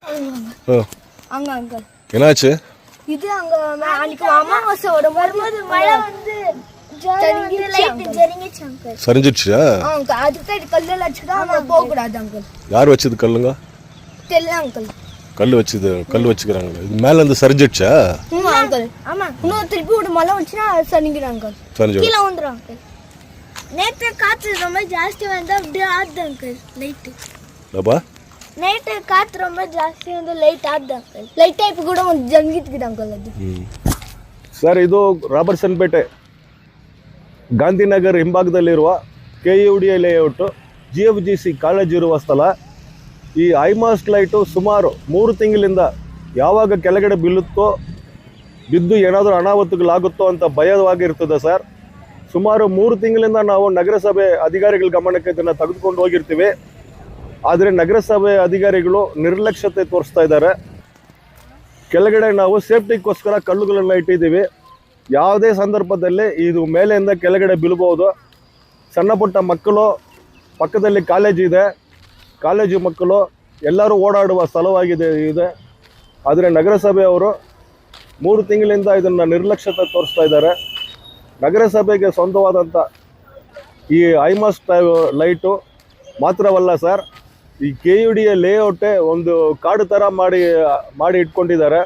அங்க அங்க என்னாச்சு? இது அங்க அன்னைக்கு அமாவாசை வரும்போது மழை வந்து சரிஞ்சிடுச்சா? அதுக்கு கல்லுல வச்சுதான் அங்க போக கூடாது அங்கிள். யார் வச்சது கல்லுங்க? தெரியல அங்கிள். கல் வச்சுக்கிறாங்க. இது மேல இருந்து சரிஞ்சிடுச்சா? அங்கிள் ஆமா. இன்னும் திருப்பி ஒரு மழை வந்துச்சுன்னா சரிஞ்சிடும் அங்கிள். கீழே வந்துடும் அங்கிள். நேற்று காற்று ரொம்ப ஜாஸ்தி வந்தா அப்படியே ஆடுது அங்கிள் லைட்டு. அப்பா நேற்று காற்று ரொம்ப ಜಾಸ್ತಿ வந்து லைட் ಆಡ್ದ ಅಂಕಲ್. ಲೈಟ್ ಟೈಪ್ ಕೂಡ ಒಂದು ಜಂಗಿತ್ಕಿದ ಅಂಕಲ್ ಅದು. ಸರ್, ಇದು ರಾಬರ್ಟ್ಸನ್ ಪೇಟೆ ಗಾಂಧಿನಗರ್ ಹಿಂಭಾಗದಲ್ಲಿರುವ KUDA ಲೇಔಟ್ GFGC ಕಾಲೇಜ್ ಇರುವ ಸ್ಥಳ. ಈ ಐಮಾಸ್ಟ್ ಲೈಟು ಸುಮಾರು 3 ತಿಂಗಳಿಂದ ಯಾವಾಗ ಕೆಳಗಡೆ ಬಿದ್ದು ಏನಾದರೂ ಅನಾಹುತಗಳಾಗುತ್ತೋ ಅಂತ ಭಯವಾಗಿರ್ತದೆ ಸರ್. ಸುಮಾರು 3 ತಿಂಗಳಿಂದ ನಾವು ನಗರಸಭೆ ಅಧಿಕಾರಿಗಳ ಗಮನಕ್ಕೆ ಇದನ್ನು ತೆಗೆದುಕೊಂಡು ಹೋಗಿರ್ತೀವಿ. ಆದರೆ ನಗರಸಭೆ ಅಧಿಕಾರಿಗಳು ನಿರ್ಲಕ್ಷ್ಯತೆ ತೋರಿಸ್ತಾ ಇದ್ದಾರೆ. ಕೆಳಗಡೆ ನಾವು ಸೇಫ್ಟಿಗೋಸ್ಕರ ಕಲ್ಲುಗಳನ್ನು ಇಟ್ಟಿದ್ದೀವಿ. ಯಾವುದೇ ಸಂದರ್ಭದಲ್ಲಿ ಇದು ಮೇಲೆಯಿಂದ ಕೆಳಗಡೆ ಬೀಳ್ಬೋದು. ಸಣ್ಣ ಪುಟ್ಟ ಮಕ್ಕಳು, ಪಕ್ಕದಲ್ಲಿ ಕಾಲೇಜು ಮಕ್ಕಳು ಎಲ್ಲರೂ ಓಡಾಡುವ ಸ್ಥಳವಾಗಿದೆ ಇದೆ. ಆದರೆ ನಗರಸಭೆಯವರು 3 ತಿಂಗಳಿಂದ ಇದನ್ನು ನಿರ್ಲಕ್ಷ್ಯತೆ ತೋರಿಸ್ತಾ ಇದ್ದಾರೆ. ನಗರಸಭೆಗೆ ಸ್ವಂತವಾದಂಥ ಈ ಐಮಾಸ್ಟ್ ಲೈಟು ಮಾತ್ರವಲ್ಲ ಸರ್, ಈ KUDA ಲೇಔಟೇ ಒಂದು ಕಾಡು ಥರ ಮಾಡಿ ಇಟ್ಕೊಂಡಿದ್ದಾರೆ.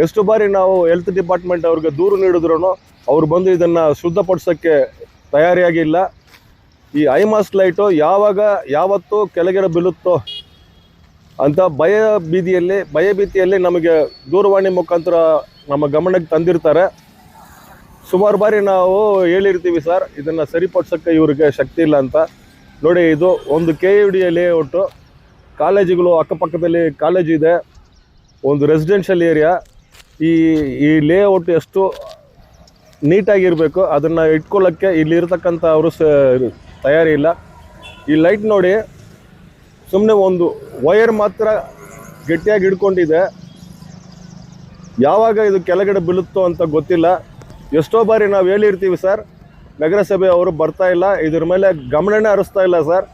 ಎಷ್ಟು ಬಾರಿ ನಾವು ಹೆಲ್ತ್ ಡಿಪಾರ್ಟ್ಮೆಂಟ್ ಅವ್ರಿಗೆ ದೂರು ನೀಡಿದ್ರು ಅವ್ರು ಬಂದು ಇದನ್ನು ಶುದ್ಧಪಡಿಸೋಕ್ಕೆ ತಯಾರಿಯಾಗಿಲ್ಲ. ಈ ಐಮಾಸ್ಟ್ ಲೈಟು ಯಾವತ್ತು ಕೆಳಗಡೆ ಬೀಳುತ್ತೋ ಅಂತ ಭಯಭೀತಿಯಲ್ಲಿ ನಮಗೆ ದೂರವಾಣಿ ಮುಖಾಂತರ ನಮ್ಮ ಗಮನಕ್ಕೆ ತಂದಿರ್ತಾರೆ. ಸುಮಾರು ಬಾರಿ ನಾವು ಹೇಳಿರ್ತೀವಿ ಸರ್, ಇದನ್ನು ಸರಿಪಡಿಸೋಕ್ಕೆ ಇವ್ರಿಗೆ ಶಕ್ತಿ ಇಲ್ಲ ಅಂತ. ನೋಡಿ, ಇದು ಒಂದು KUDA ಲೇಔಟು. ಕಾಲೇಜುಗಳು ಅಕ್ಕಪಕ್ಕದಲ್ಲಿ ಕಾಲೇಜು ಇದೆ, ಒಂದು ರೆಸಿಡೆನ್ಷಿಯಲ್ ಏರಿಯಾ. ಈ ಲೇಔಟ್ ಎಷ್ಟು ನೀಟಾಗಿರಬೇಕು ಅದನ್ನು ಇಟ್ಕೊಳ್ಳೋಕ್ಕೆ ಇಲ್ಲಿರ್ತಕ್ಕಂಥ ಅವರು ತಯಾರಿ ಇಲ್ಲ. ಈ ಲೈಟ್ ನೋಡಿ, ಸುಮ್ಮನೆ ಒಂದು ವೈರ್ ಮಾತ್ರ ಗಟ್ಟಿಯಾಗಿ ಹಿಡ್ಕೊಂಡಿದೆ. ಯಾವಾಗ ಇದು ಕೆಳಗಡೆ ಬೀಳುತ್ತೋ ಅಂತ ಗೊತ್ತಿಲ್ಲ. ಎಷ್ಟೋ ಬಾರಿ ನಾವು ಹೇಳಿರ್ತೀವಿ ಸರ್, ನಗರಸಭೆ ಅವರು ಬರ್ತಾ ಇಲ್ಲ, ಇದ್ರ ಮೇಲೆ ಗಮನನೇ ಹರಿಸ್ತಾ ಇಲ್ಲ ಸರ್.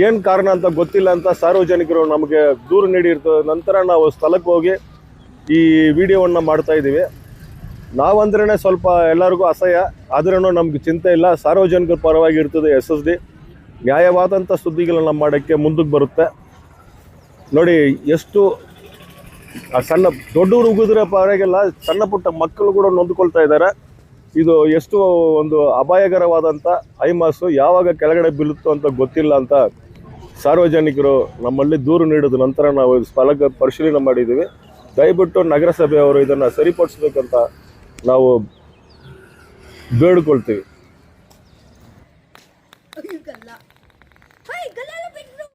ಏನು ಕಾರಣ ಅಂತ ಗೊತ್ತಿಲ್ಲ ಅಂತ ಸಾರ್ವಜನಿಕರು ನಮಗೆ ದೂರು ನೀಡಿರ್ತದೆ. ನಂತರ ನಾವು ಸ್ಥಳಕ್ಕೆ ಹೋಗಿ ಈ ವಿಡಿಯೋವನ್ನು ಮಾಡ್ತಾಯಿದ್ದೀವಿ. ನಾವಂದ್ರೇ ಸ್ವಲ್ಪ ಎಲ್ಲರಿಗೂ ಅಸಹ್ಯ, ಆದ್ರೂ ನಮ್ಗೆ ಚಿಂತೆ ಇಲ್ಲ. ಸಾರ್ವಜನಿಕರ ಪರವಾಗಿ ಇರ್ತದೆ SSD. ನ್ಯಾಯವಾದಂಥ ಸುದ್ದಿಗಳನ್ನು ಮಾಡೋಕ್ಕೆ ಮುಂದಕ್ಕೆ ಬರುತ್ತೆ. ನೋಡಿ, ಎಷ್ಟು ದೊಡ್ಡವರು ಉಗಿದ್ರೆ ಪರವಾಗಿಲ್ಲ, ಸಣ್ಣ ಪುಟ್ಟ ಮಕ್ಕಳು ಕೂಡ ನೊಂದುಕೊಳ್ತಾ ಇದ್ದಾರೆ. ಇದು ಎಷ್ಟು ಒಂದು ಅಪಾಯಕರವಾದಂಥ ಐಮಾಸು ಯಾವಾಗ ಕೆಳಗಡೆ ಬೀಳುತ್ತೋ ಅಂತ ಗೊತ್ತಿಲ್ಲ ಅಂತ ಸಾರ್ವಜನಿಕರು ನಮ್ಮಲ್ಲಿ ದೂರು ನೀಡಿದ ನಂತರ ನಾವು ಸ್ಥಳಕ್ಕೆ ಪರಿಶೀಲನೆ ಮಾಡಿದ್ದೀವಿ. ದಯವಿಟ್ಟು ನಗರಸಭೆಯವರು ಇದನ್ನು ಸರಿಪಡಿಸ್ಬೇಕಂತ ನಾವು ಬೇಡಿಕೊಳ್ತೀವಿ.